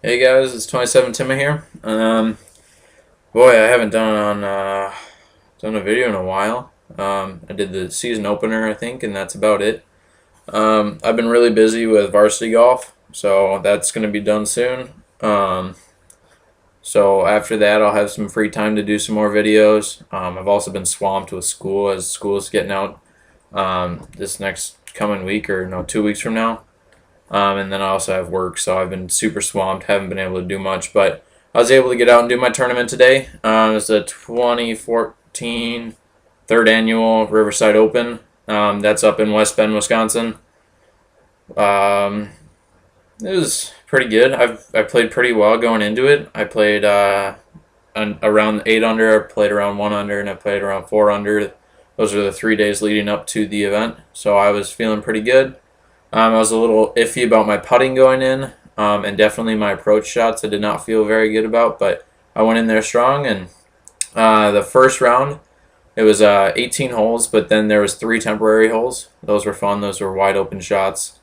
Hey guys, it's 27 Timmy here. Boy, I haven't done a video in a while. I did the season opener, I think, and that's about it. I've been really busy with varsity golf, so that's going to be done soon. So after that, I'll have some free time to do some more videos. I've also been swamped with school as school is getting out this next coming week, or no, 2 weeks from now. And then I also have work, so I've been super swamped, haven't been able to do much, but I was able to get out and do my tournament today. It's the 2014 third annual Riverside Open. That's up in West Bend, Wisconsin. Um, it was pretty good. I played pretty well going into it. I played around 8 under, I played around 1 under, and I played around 4 under. Those are the 3 days leading up to the event, so I was feeling pretty good. I was a little iffy about my putting going in, and definitely my approach shots I did not feel very good about, but I went in there strong. And the first round, it was 18 holes, but then there was 3 temporary holes. Those were fun. Those were wide open shots.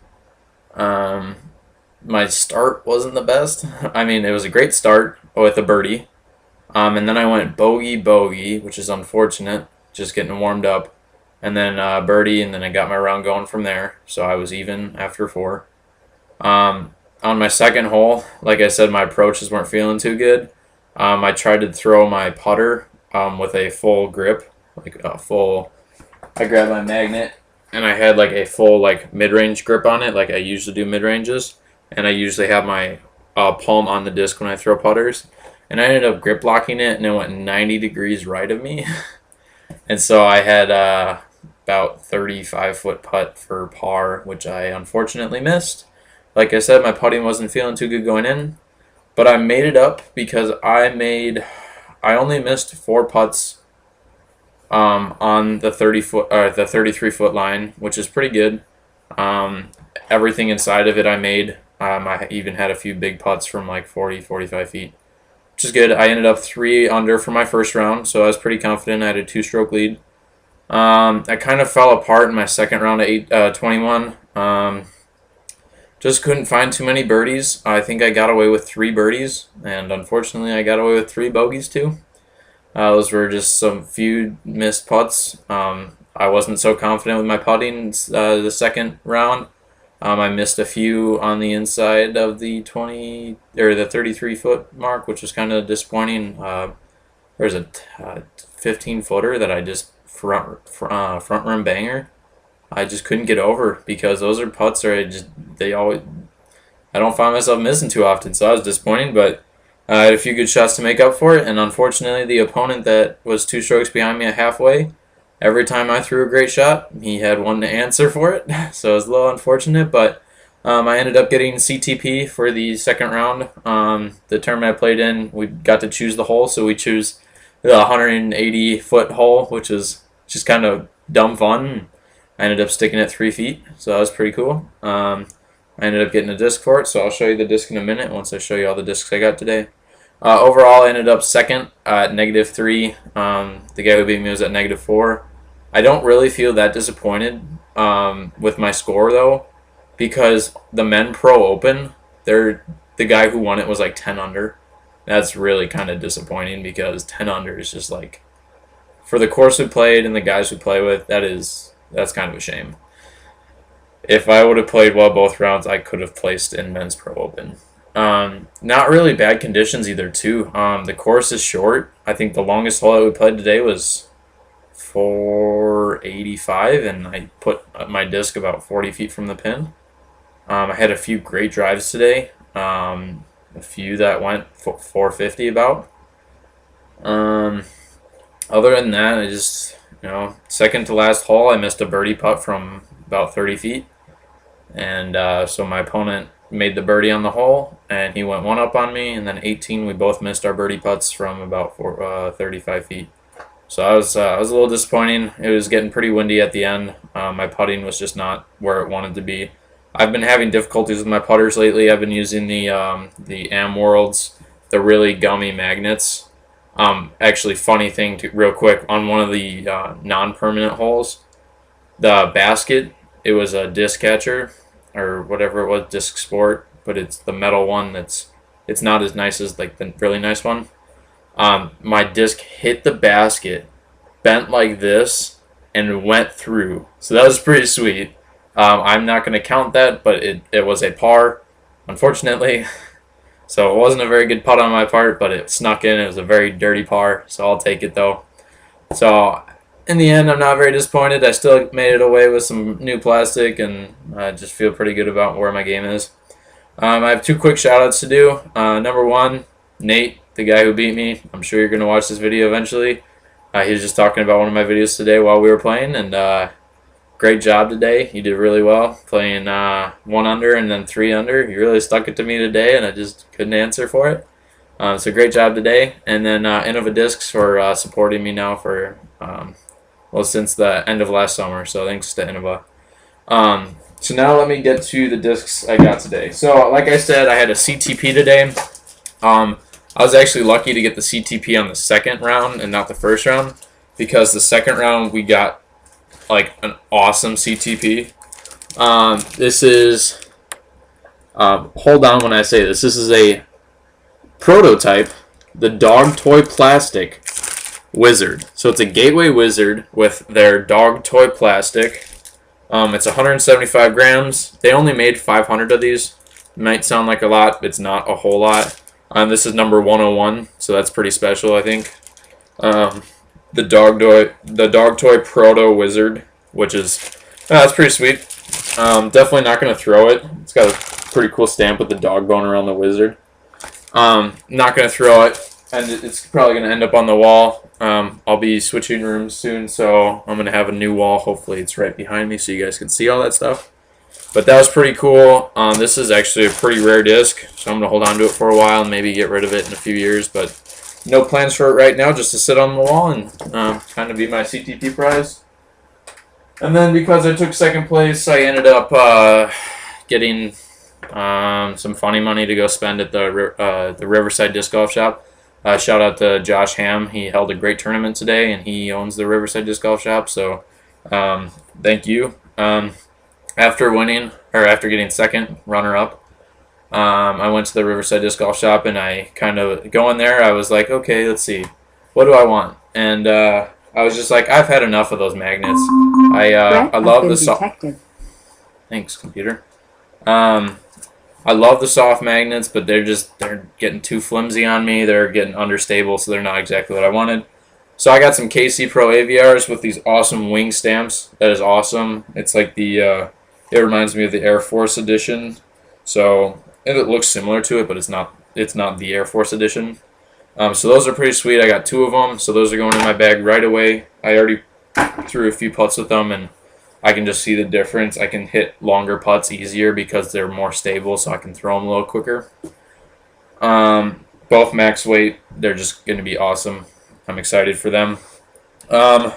Um, my start wasn't the best. I mean, it was a great start with a birdie, and then I went bogey bogey, which is unfortunate, just getting warmed up, and then birdie, and then I got my round going from there. So I was even after 4. On my second hole, like I said, my approaches weren't feeling too good. I tried to throw my putter with a full grip, like a full. I grabbed my magnet and I had like a full like mid-range grip on it, like I usually do mid-ranges, and I usually have my palm on the disc when I throw putters. And I ended up grip locking it, and it went 90 degrees right of me, and so I had about 35-foot putt for par, which I unfortunately missed. Like I said, my putting wasn't feeling too good going in, but I made it up because I only missed 4 putts on the 33-foot line, which is pretty good. Everything inside of it I made. I even had a few big putts from like 40, 45 feet, which is good. I ended up 3 under for my first round, so I was pretty confident. I had a 2-stroke lead. I kind of fell apart in my second round at 21. Just couldn't find too many birdies. I think I got away with 3 birdies, and unfortunately I got away with 3 bogeys too. Those were just some few missed putts. I wasn't so confident with my putting the second round. I missed a few on the inside of the 20 or the 33-foot mark, which was kind of disappointing. There's a 15-footer that I just front rim banger. I just couldn't get over because those are putts they always. I don't find myself missing too often, so I was disappointed. But I had a few good shots to make up for it, and unfortunately, the opponent that was 2 strokes behind me at halfway, every time I threw a great shot, he had one to answer for it. So it was a little unfortunate, but I ended up getting CTP for the second round. The tournament I played in, we got to choose the hole, so we choose the 180-foot hole, which is just kind of dumb fun. I ended up sticking at 3 feet, so that was pretty cool. I ended up getting a disc for it, so I'll show you the disc in a minute once I show you all the discs I got today. Overall, I ended up second at -3. The guy who beat me was at -4. I don't really feel that disappointed with my score, though, because the Men Pro Open, the guy who won it was like 10 under. That's really kind of disappointing because 10 under is just like, for the course we played and the guys we play with, that's kind of a shame. If I would have played well both rounds, I could have placed in Men's Pro Open. Not really bad conditions either, too. The course is short. I think the longest hole that we played today was 485, and I put my disc about 40 feet from the pin. I had a few great drives today. A few that went 450 about. Other than that, I just, second to last hole, I missed a birdie putt from about 30 feet. And so my opponent made the birdie on the hole, and he went 1 up on me. And then 18, we both missed our birdie putts from about 35 feet. So I was a little disappointing. It was getting pretty windy at the end. My putting was just not where it wanted to be. I've been having difficulties with my putters lately. I've been using the Am Worlds, the really gummy magnets. Actually, funny thing, real quick, on one of the non-permanent holes, the basket, it was a disc catcher, or whatever it was, Disc Sport, but it's the metal one that's it's not as nice as like the really nice one. My disc hit the basket, bent like this, and went through. So that was pretty sweet. I'm not going to count that, but it was a par, unfortunately. So it wasn't a very good putt on my part, but it snuck in. It was a very dirty par, so I'll take it though. So in the end, I'm not very disappointed. I still made it away with some new plastic, and I just feel pretty good about where my game is. I have 2 quick shout-outs to do. Number 1, Nate, the guy who beat me. I'm sure you're going to watch this video eventually. He was just talking about one of my videos today while we were playing, and great job today. You did really well, playing 1 under and then 3 under. You really stuck it to me today, and I just couldn't answer for it. So great job today. And then Innova Discs for supporting me now for, well, since the end of last summer. So thanks to Innova. So now let me get to the discs I got today. So like I said, I had a CTP today. I was actually lucky to get the CTP on the second round and not the first round, because the second round we got like an awesome CTP. This is, hold on when I say this, this is a prototype, the Dog Toy Plastic Wizard. So it's a Gateway Wizard with their dog toy plastic. It's 175 grams. They only made 500 of these. Might sound like a lot, but it's not a whole lot. This is number 101, so that's pretty special, I think. The dog toy Proto Wizard, which is that's pretty sweet. Definitely not going to throw it. It's got a pretty cool stamp with the dog bone around the wizard. Not going to throw it, and it's probably going to end up on the wall. I'll be switching rooms soon, so I'm going to have a new wall. Hopefully it's right behind me so you guys can see all that stuff. But that was pretty cool. This is actually a pretty rare disc, so I'm going to hold on to it for a while and maybe get rid of it in a few years. But no plans for it right now, just to sit on the wall and kind of be my CTP prize. And then because I took second place, I ended up getting some funny money to go spend at the Riverside Disc Golf Shop. Shout out to Josh Ham. He held a great tournament today, and he owns the Riverside Disc Golf Shop. So thank you. After winning, or after getting second, runner-up, I went to the Riverside Disc Golf Shop, and I kind of go in there. I was like, okay, let's see, what do I want? And I was just like, I've had enough of those magnets. I love the soft. Thanks, computer. I love the soft magnets, but they're getting too flimsy on me. They're getting understable, so they're not exactly what I wanted. So I got some KC Pro AVRs with these awesome wing stamps. That is awesome. It's like the it reminds me of the Air Force edition. So it looks similar to it, but it's not the Air Force edition. So those are pretty sweet. I got 2 of them, so those are going in my bag right away. I already threw a few putts with them, and I can just see the difference. I can hit longer putts easier because they're more stable, so I can throw them a little quicker. Both max weight. They're just going to be awesome. I'm excited for them.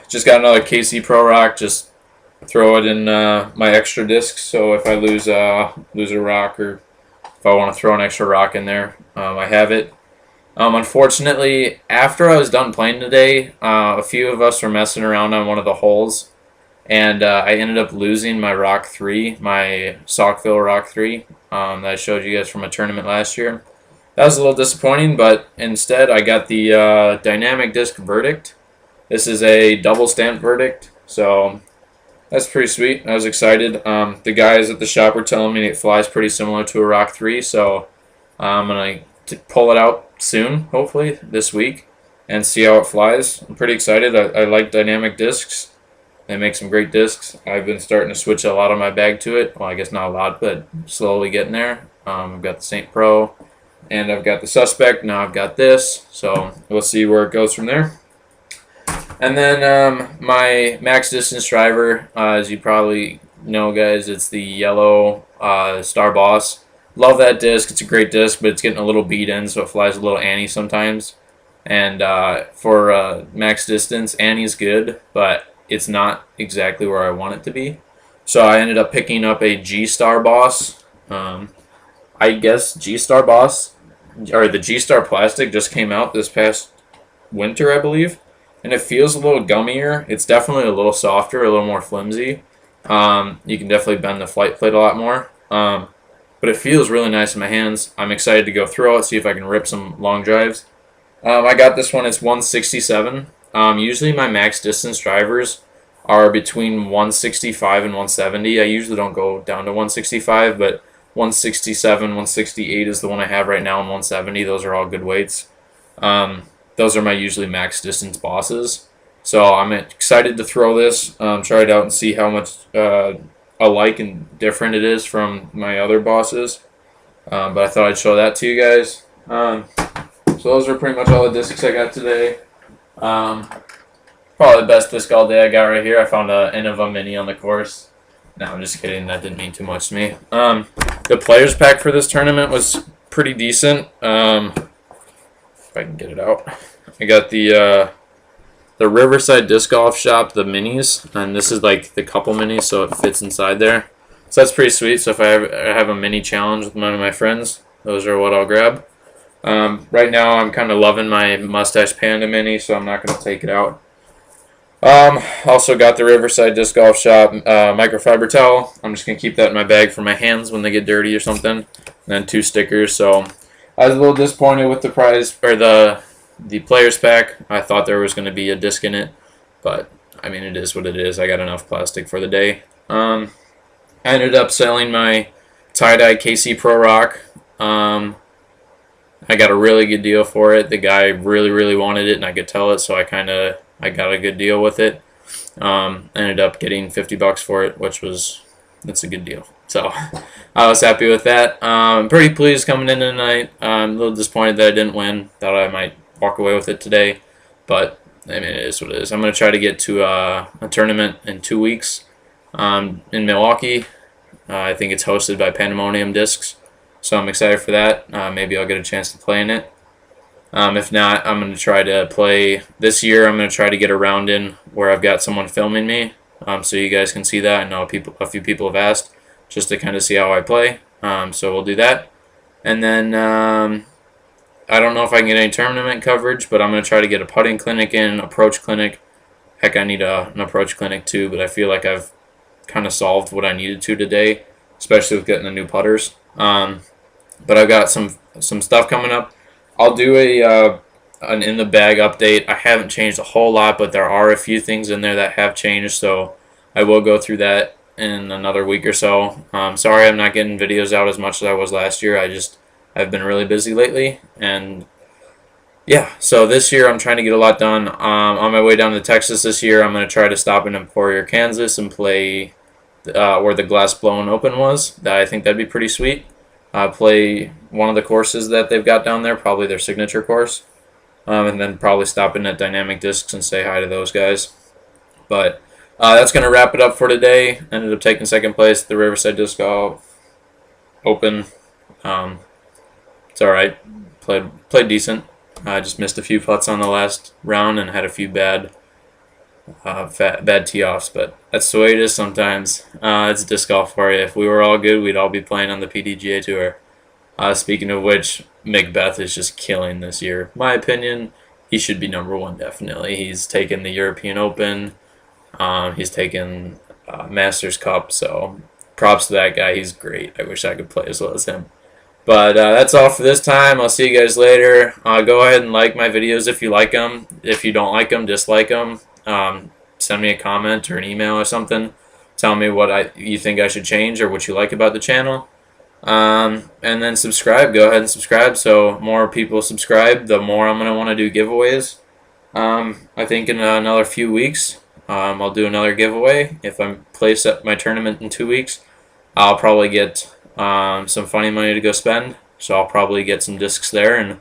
Just got another KC Pro Rock. Just throw it in my extra discs, so if I lose a rock, or if I want to throw an extra rock in there, I have it. Unfortunately, after I was done playing today, a few of us were messing around on one of the holes, and I ended up losing my Rock 3, my Saukville Rock 3 that I showed you guys from a tournament last year. That was a little disappointing, but instead I got the Dynamic Disc Verdict. This is a double stamped Verdict, so that's pretty sweet. I was excited. The guys at the shop were telling me it flies pretty similar to a Rock 3, so I'm going to pull it out soon, hopefully this week, and see how it flies. I'm pretty excited. I like dynamic discs. They make some great discs. I've been starting to switch a lot of my bag to it. Well, I guess not a lot, but slowly getting there. I've got the St. Pro, and I've got the Suspect. Now I've got this, so we'll see where it goes from there. And then my max distance driver, as you probably know, guys, it's the yellow Star Boss. Love that disc. It's a great disc, but it's getting a little beat in, so it flies a little Annie sometimes. And for max distance, Annie's good, but it's not exactly where I want it to be. So I ended up picking up a G-Star Boss. I guess G-Star Boss, or the G-Star Plastic just came out this past winter, I believe. And it feels a little gummier. It's definitely a little softer, a little more flimsy. You can definitely bend the flight plate a lot more. but it feels really nice in my hands. I'm excited to go throw it, see if I can rip some long drives. I got this one. It's 167. Usually my max distance drivers are between 165 and 170. I usually don't go down to 165, but 167, 168 is the one I have right now, and 170. Those are all good weights. Those are my usually max distance bosses. So I'm excited to throw this, try it out, and see how much alike and different it is from my other bosses. But I thought I'd show that to you guys. So those are pretty much all the discs I got today. Probably the best disc all day I got right here. I found an Innova Mini on the course. No, I'm just kidding. That didn't mean too much to me. The players pack for this tournament was pretty decent. If I can get it out. I got the Riverside Disc Golf Shop, the minis, and this is like the couple minis, so it fits inside there. So that's pretty sweet. So if I have a mini challenge with one of my friends, those are what I'll grab. Right now I'm kind of loving my Mustache Panda mini, so I'm not going to take it out. Also got the Riverside Disc Golf Shop microfiber towel. I'm just going to keep that in my bag for my hands when they get dirty or something. And then 2 stickers. So I was a little disappointed with the prize, or the players pack. I thought there was going to be a disc in it, but I mean, it is what it is. I got enough plastic for the day. I ended up selling my tie-dye KC Pro Rock. I got a really good deal for it. The guy really wanted it, and I could tell it, so I got a good deal with it. Ended up getting $50 for it, that's a good deal. So I was happy with that. I'm pretty pleased coming in tonight. I'm a little disappointed that I didn't win. Thought I might walk away with it today, but I mean, it is what it is. I'm going to try to get to a tournament in 2 weeks in Milwaukee. I think it's hosted by Pandemonium Discs, so I'm excited for that. Maybe I'll get a chance to play in it. If not, I'm going to try to play this year. I'm going to try to get a round in where I've got someone filming me, so you guys can see that. I know a few people have asked just to kind of see how I play, so we'll do that. And then I don't know if I can get any tournament coverage, but I'm going to try to get a putting clinic in, approach clinic. Heck, I need an approach clinic too, but I feel like I've kind of solved what I needed to today, especially with getting the new putters. But I've got some stuff coming up. I'll do an in the bag update. I haven't changed a whole lot, but there are a few things in there that have changed, so I will go through that in another week or so. Sorry I'm not getting videos out as much as I was last year. I've been really busy lately, and yeah, so this year I'm trying to get a lot done. On my way down to Texas this year, I'm going to try to stop in Emporia, Kansas, and play where the Glass Blown Open was. I think that'd be pretty sweet. Play one of the courses that they've got down there, probably their signature course, and then probably stop in at Dynamic Discs and say hi to those guys. But that's going to wrap it up for today. Ended up taking second place at the Riverside Disc Golf Open. It's alright. Played decent. I just missed a few putts on the last round and had a few bad tee-offs, but that's the way it is sometimes. It's disc golf for you. If we were all good, we'd all be playing on the PDGA Tour. Speaking of which, Macbeth is just killing this year. My opinion, he should be #1 definitely. He's taken the European Open. He's taken Masters Cup, so props to that guy. He's great. I wish I could play as well as him. But that's all for this time. I'll see you guys later. Go ahead and like my videos if you like them. If you don't like them, dislike them. Send me a comment or an email or something. Tell me what you think I should change or what you like about the channel. And then subscribe. Go ahead and subscribe. So more people subscribe, the more I'm going to want to do giveaways. I think in another few weeks, I'll do another giveaway. If I place at my tournament in 2 weeks, I'll probably get some funny money to go spend, so I'll probably get some discs there, and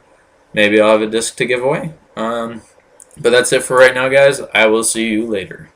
maybe I'll have a disc to give away. But that's it for right now, guys. I will see you later.